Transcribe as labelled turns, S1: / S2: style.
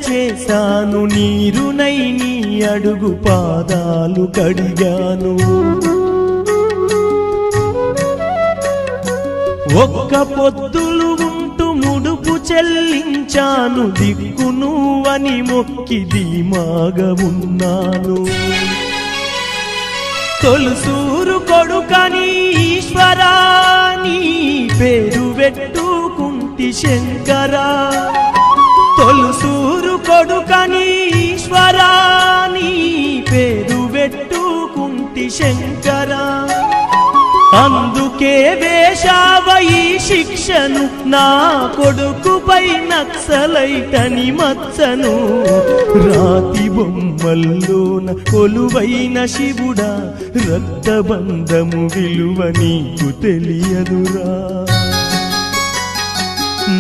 S1: చేశాను, నీరునై నీ అడుగు పాదాలు కడిగాను. ఒక్క పొద్దులు ఉంటూ ముడుపు చెల్లించాను, దిక్కు నువ్వని మొక్కి ధీమాగా ఉన్నాను. తొలుసూరు కొడుకని ఈశ్వరా నీ పేరు పెట్టుకుంటి శంకరా, తొలుసూరు కొడుకని ఈశ్వరా నీ పేరు పెట్టుకుంటి శంకరా. అందుకే వేశావయి శిక్షను, నా కొడుకుపై నక్సలైటని మచ్చను. రాతి బొమ్మల్లోన కొలువైన శివుడా, రక్తబంధము విలువ నీకు తెలియదురా.